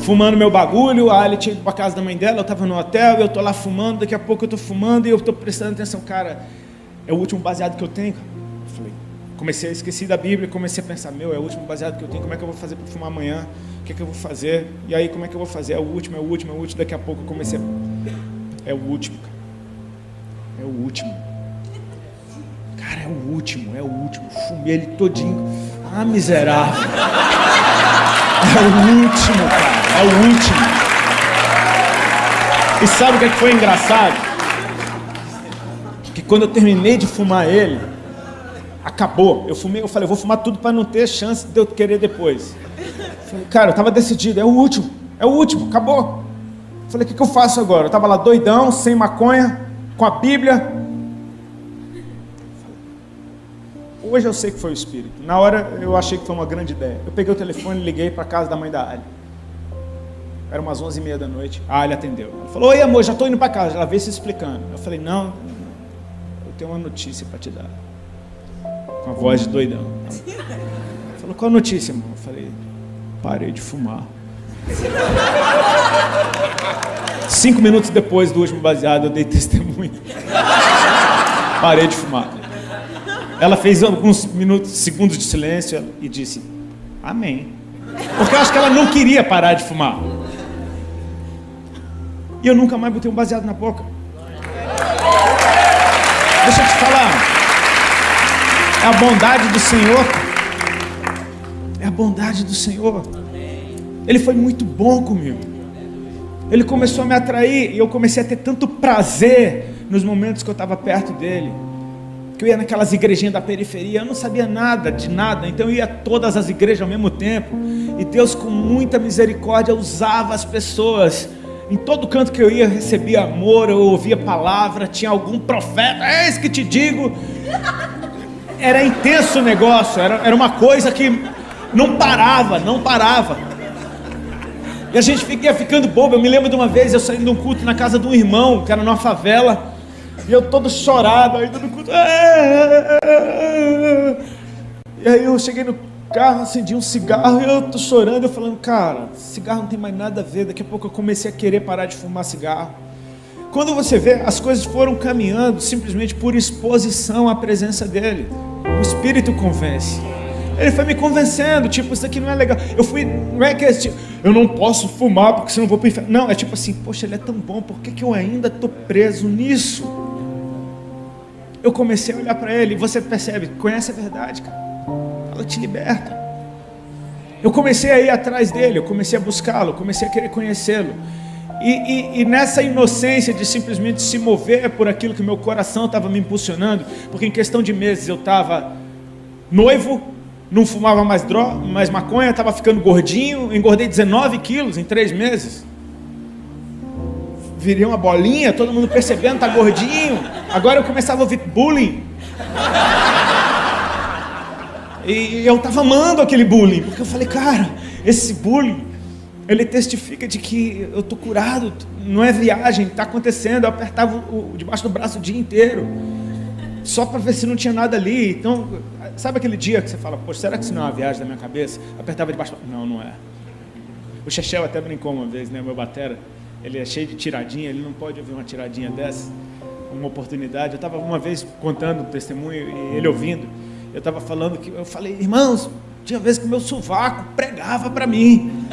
Fumando meu bagulho, a Ali tinha ido para a casa da mãe dela, eu estava no hotel, eu estou lá fumando, daqui a pouco eu estou fumando e eu estou prestando atenção. Cara, é o último baseado que eu tenho. Eu falei, comecei a esquecer da Bíblia, comecei a pensar, é o último baseado que eu tenho, como é que eu vou fazer para fumar amanhã? O que é que eu vou fazer? E aí, como é que eu vou fazer? É o último. Daqui a pouco eu comecei a... É o último, cara. É o último. Cara, é o último. Fumei ele todinho. Miserável. É o último, cara. É o último. E sabe o que foi engraçado? Que quando eu terminei de fumar ele, acabou. Eu falei, eu vou fumar tudo para não ter chance de eu querer depois. Falei, cara, eu estava decidido. É o último. Acabou. Falei, o que eu faço agora? Eu estava lá doidão, sem maconha, com a Bíblia. Hoje eu sei que foi o Espírito. Na hora eu achei que foi uma grande ideia. Eu peguei o telefone e liguei para a casa da mãe da Ali. Era umas 11h30 da noite. A Ali atendeu. Ela falou, oi amor, já estou indo para casa. Ela veio se explicando. Eu falei, não, eu tenho uma notícia para te dar. Com a voz de doidão. Ela falou, qual a notícia, amor? Eu falei, parei de fumar. 5 minutos depois do último baseado, eu dei testemunho. Parei de fumar. Ela fez alguns segundos de silêncio e disse, amém. Porque eu acho que ela não queria parar de fumar. E eu nunca mais botei um baseado na boca. Deixa eu te falar. É a bondade do Senhor. É a bondade do Senhor. Ele foi muito bom comigo. Ele começou a me atrair e eu comecei a ter tanto prazer nos momentos que eu estava perto dele. Que eu ia naquelas igrejinhas da periferia, eu não sabia nada de nada, então eu ia a todas as igrejas ao mesmo tempo. E Deus, com muita misericórdia, usava as pessoas. Em todo canto que eu ia, eu recebia amor, eu ouvia palavra, tinha algum profeta, eis que te digo. Era intenso o negócio, era uma coisa que não parava. E a gente ia ficando bobo. Eu me lembro de uma vez, eu saindo de um culto na casa de um irmão, que era numa favela, e eu todo chorado, ainda no culto. E aí eu cheguei no carro, acendi um cigarro, e eu tô chorando, eu falando, cara, cigarro não tem mais nada a ver. Daqui a pouco eu comecei a querer parar de fumar cigarro. Quando você vê, as coisas foram caminhando simplesmente por exposição à presença dele. O Espírito convence. Ele foi me convencendo, tipo, isso aqui não é legal. Não é que eu não posso fumar porque senão eu vou pro inferno. Não, é tipo assim, poxa, ele é tão bom, por que eu ainda estou preso nisso? Eu comecei a olhar para ele, e você percebe, conhece a verdade, cara. Ela te liberta. Eu comecei a ir atrás dele, eu comecei a buscá-lo, comecei a querer conhecê-lo. E nessa inocência de simplesmente se mover por aquilo que meu coração estava me impulsionando, porque em questão de meses eu estava noivo, não fumava mais maconha, estava ficando gordinho, engordei 19 quilos em 3 meses. Virei uma bolinha, todo mundo percebendo, tá gordinho. Agora eu começava a ouvir bullying. E eu estava amando aquele bullying, porque eu falei, cara, esse bullying, ele testifica de que eu estou curado, não é viagem, está acontecendo. Eu apertava debaixo do braço o dia inteiro, só para ver se não tinha nada ali. Então, sabe aquele dia que você fala, poxa, será que isso não é uma viagem da minha cabeça? Apertava debaixo, não é. O Chechel até brincou uma vez, né, meu batera, ele é cheio de tiradinha, ele não pode ouvir uma tiradinha dessa, uma oportunidade. Eu estava uma vez contando um testemunho, e ele ouvindo, eu estava falando, eu falei, irmãos, tinha vezes que o meu sovaco pregava para mim,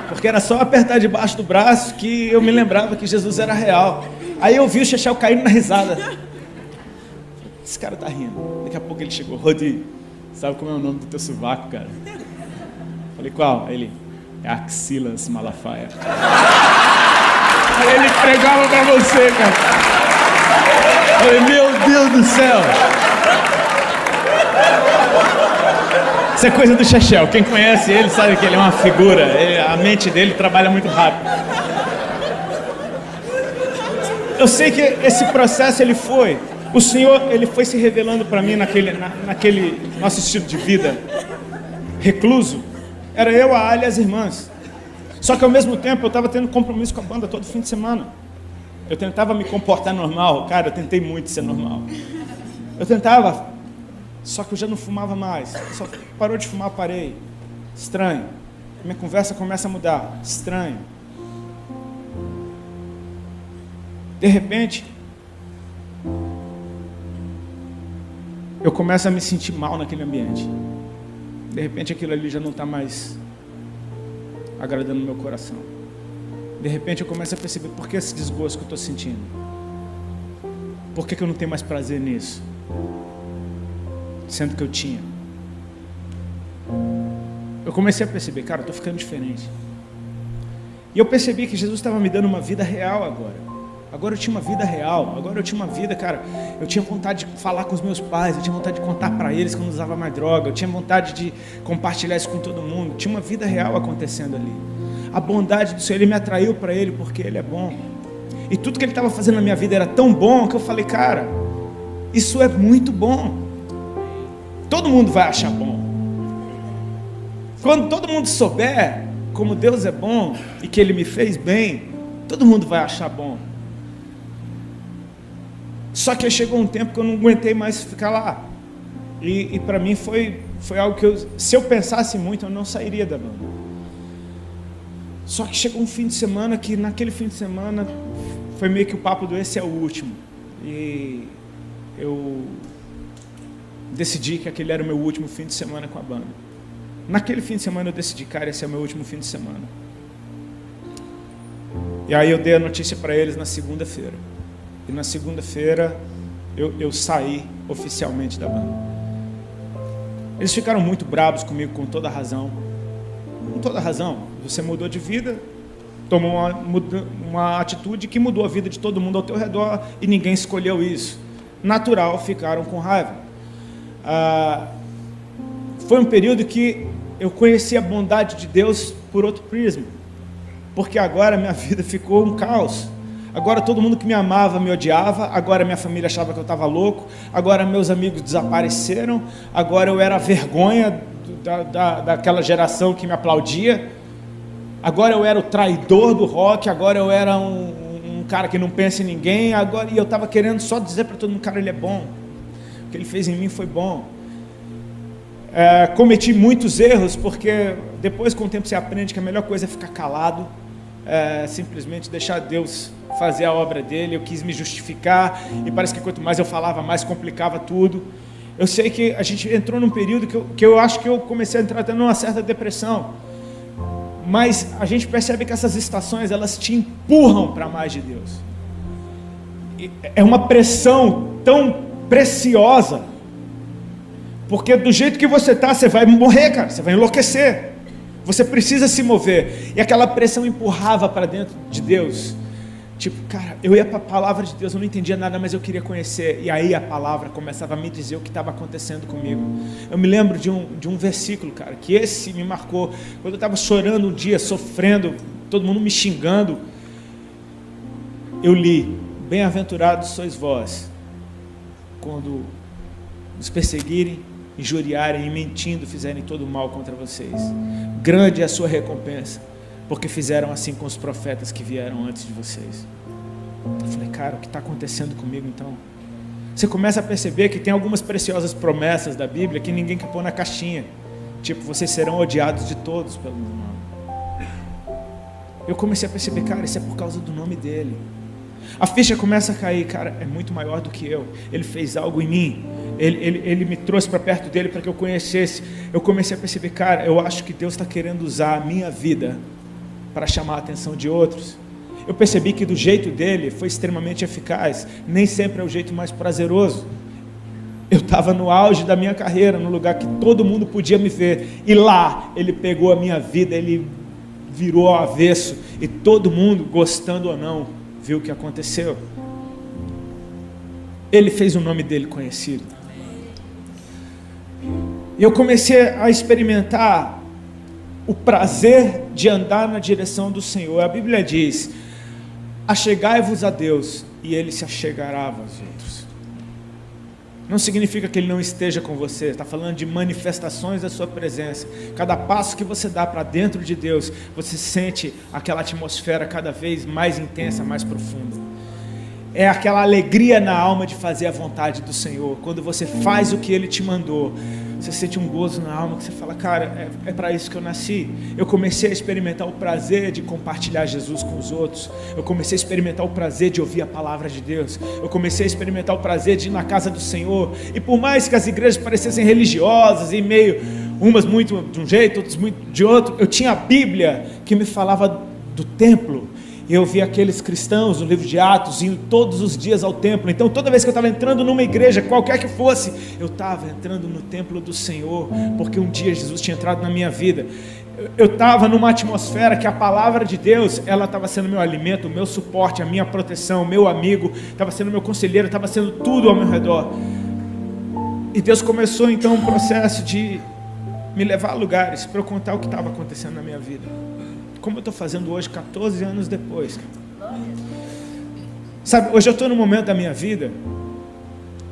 porque era só apertar debaixo do braço que eu me lembrava que Jesus era real. Aí eu vi o Chechel caindo na risada. Esse cara tá rindo. Daqui a pouco ele chegou, Rodi, sabe como é o nome do teu sovaco, cara? Falei, qual? Aí ele, é Axilas Malafaia. Aí ele pregava para você, cara. Falei, meu Deus do céu. Isso é coisa do Chechel. Quem conhece ele sabe que ele é uma figura. A mente dele trabalha muito rápido. Eu sei que esse processo o Senhor, ele foi se revelando para mim naquele nosso estilo de vida recluso. Era eu, a Ali e as irmãs. Só que ao mesmo tempo eu estava tendo compromisso com a banda todo fim de semana. Eu tentava me comportar normal. Cara, eu tentei muito ser normal. Eu tentava. Só que eu já não fumava mais. Só parou de fumar, parei. Estranho. Minha conversa começa a mudar. Estranho. De repente, eu começo a me sentir mal naquele ambiente. De repente aquilo ali já não está mais agradando o meu coração. De repente eu começo a perceber por que esse desgosto que eu estou sentindo. Por que eu não tenho mais prazer nisso? Sendo que eu tinha. Eu comecei a perceber, cara, eu estou ficando diferente. E eu percebi que Jesus estava me dando uma vida real agora. Agora eu tinha uma vida real. Agora eu tinha uma vida, cara, eu tinha vontade de falar com os meus pais, eu tinha vontade de contar para eles que eu não usava mais droga, eu tinha vontade de compartilhar isso com todo mundo. Tinha uma vida real acontecendo ali. A bondade do Senhor, Ele me atraiu para Ele porque Ele é bom. E tudo que Ele estava fazendo na minha vida era tão bom que eu falei, cara, isso é muito bom. Todo mundo vai achar bom. Quando todo mundo souber como Deus é bom e que Ele me fez bem, todo mundo vai achar bom. Só que chegou um tempo que eu não aguentei mais ficar lá. E para mim foi algo que se eu pensasse muito, eu não sairia da banda. Só que chegou um fim de semana que naquele fim de semana foi meio que o papo do esse é o último. E eu decidi que aquele era o meu último fim de semana com a banda. Naquele fim de semana eu decidi, cara, esse é o meu último fim de semana. E aí eu dei a notícia para eles na segunda-feira. E na segunda-feira eu saí oficialmente da banda. Eles ficaram muito bravos comigo, com toda razão. Com toda razão. Você mudou de vida, tomou uma atitude que mudou a vida de todo mundo ao teu redor e ninguém escolheu isso. Natural, ficaram com raiva. Foi um período que eu conheci a bondade de Deus por outro prisma. Porque agora minha vida ficou um caos. Agora todo mundo que me amava me odiava, agora minha família achava que eu estava louco, agora meus amigos desapareceram, agora eu era a vergonha daquela geração que me aplaudia. Agora eu era o traidor do rock, agora eu era um cara que não pensa em ninguém, e eu estava querendo só dizer para todo mundo, cara, ele é bom. O que ele fez em mim foi bom. Cometi muitos erros, porque depois com o tempo você aprende que a melhor coisa é ficar calado, simplesmente deixar Deus fazer a obra dele. Eu quis me justificar, e parece que quanto mais eu falava, mais complicava tudo. Eu sei que a gente entrou num período que eu acho que eu comecei a entrar até numa certa depressão, mas a gente percebe que essas estações, elas te empurram para mais de Deus. É uma pressão tão preciosa, porque do jeito que você está, você vai morrer, cara, você vai enlouquecer, você precisa se mover, e aquela pressão empurrava para dentro de Deus, tipo, cara, eu ia para a palavra de Deus, eu não entendia nada, mas eu queria conhecer, e aí a palavra começava a me dizer o que estava acontecendo comigo. Eu me lembro de um versículo, cara, que esse me marcou, quando eu estava chorando um dia, sofrendo, todo mundo me xingando, eu li: bem-aventurados sois vós, quando os perseguirem, injuriarem e mentindo fizerem todo o mal contra vocês, grande é a sua recompensa, porque fizeram assim com os profetas que vieram antes de vocês. Eu falei, cara, o que está acontecendo comigo então? Você começa a perceber que tem algumas preciosas promessas da Bíblia que ninguém quer pôr na caixinha, tipo, vocês serão odiados de todos pelo meu nome. Eu comecei a perceber, cara, isso é por causa do nome dele. A ficha começa a cair, cara, é muito maior do que eu, ele fez algo em mim, ele me trouxe para perto dele para que eu conhecesse. Eu comecei a perceber, cara, eu acho que Deus está querendo usar a minha vida para chamar a atenção de outros. Eu percebi que do jeito dele foi extremamente eficaz, nem sempre é o jeito mais prazeroso. Eu estava no auge da minha carreira, no lugar que todo mundo podia me ver, e lá ele pegou a minha vida, ele virou ao avesso, e todo mundo, gostando ou não, viu o que aconteceu. Ele fez o nome dele conhecido. E eu comecei a experimentar o prazer de andar na direção do Senhor. A Bíblia diz: achegai-vos a Deus e Ele se achegará a vós outros. Não significa que Ele não esteja com você, está falando de manifestações da sua presença. Cada passo que você dá para dentro de Deus, você sente aquela atmosfera cada vez mais intensa, mais profunda. É aquela alegria na alma de fazer a vontade do Senhor. Quando você faz o que Ele te mandou, você sente um gozo na alma que você fala, cara, é para isso que eu nasci. Eu comecei a experimentar o prazer de compartilhar Jesus com os outros. Eu comecei a experimentar o prazer de ouvir a palavra de Deus. Eu comecei a experimentar o prazer de ir na casa do Senhor. E por mais que as igrejas parecessem religiosas e meio, umas muito de um jeito, outras muito de outro, eu tinha a Bíblia que me falava do templo. Eu vi aqueles cristãos no livro de Atos indo todos os dias ao templo. Então toda vez que eu estava entrando numa igreja, qualquer que fosse, eu estava entrando no templo do Senhor, porque um dia Jesus tinha entrado na minha vida. Eu estava numa atmosfera que a palavra de Deus, ela estava sendo meu alimento, meu suporte, a minha proteção, meu amigo, estava sendo meu conselheiro, estava sendo tudo ao meu redor. E Deus começou então um processo de me levar a lugares para eu contar o que estava acontecendo na minha vida, como eu estou fazendo hoje, 14 anos depois. Sabe, hoje eu estou num momento da minha vida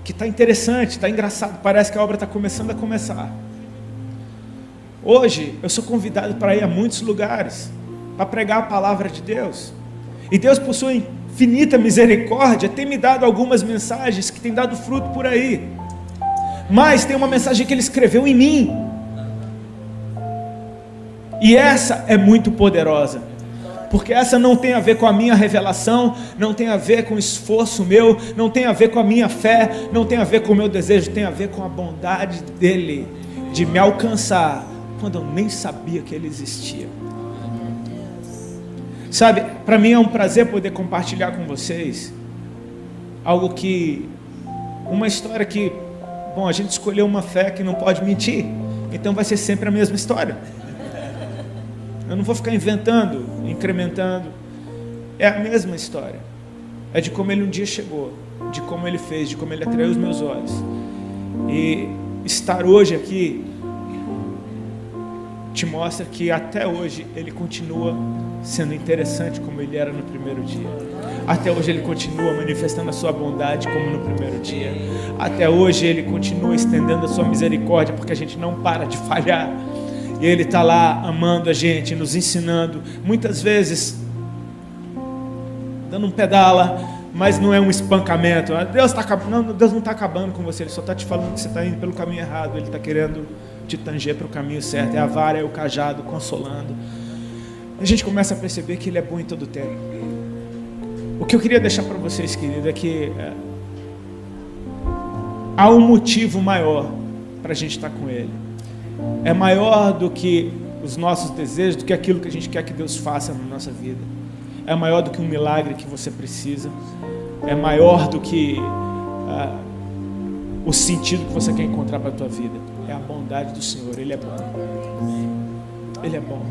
que está interessante, está engraçado, parece que a obra está começando a começar. Hoje eu sou convidado para ir a muitos lugares, para pregar a palavra de Deus, e Deus, por sua infinita misericórdia, tem me dado algumas mensagens que tem dado fruto por aí, mas tem uma mensagem que Ele escreveu em mim, e essa é muito poderosa, porque essa não tem a ver com a minha revelação, não tem a ver com o esforço meu, não tem a ver com a minha fé, não tem a ver com o meu desejo, tem a ver com a bondade dEle, de me alcançar, quando eu nem sabia que Ele existia. Sabe, para mim é um prazer poder compartilhar com vocês, uma história que, bom, a gente escolheu uma fé que não pode mentir, então vai ser sempre a mesma história. Eu não vou ficar inventando, incrementando. É a mesma história. É de como Ele um dia chegou, de como Ele fez, de como Ele atraiu os meus olhos. E estar hoje aqui te mostra que até hoje Ele continua sendo interessante como Ele era no primeiro dia. Até hoje Ele continua manifestando a sua bondade como no primeiro dia. Até hoje Ele continua estendendo a sua misericórdia, porque a gente não para de falhar. E Ele está lá amando a gente, nos ensinando, muitas vezes dando um pedala, mas não é um espancamento. Deus não está acabando com você, Ele só está te falando que você está indo pelo caminho errado. Ele está querendo te tanger para o caminho certo. É a vara, é o cajado, consolando. A gente começa a perceber que Ele é bom em todo tempo. O que eu queria deixar para vocês, querido, é que há um motivo maior para a gente estar com Ele. É maior do que os nossos desejos, do que aquilo que a gente quer que Deus faça na nossa vida. É maior do que um milagre que você precisa. É maior do que o sentido que você quer encontrar para a tua vida. É a bondade do Senhor. Ele é bom. Ele é bom.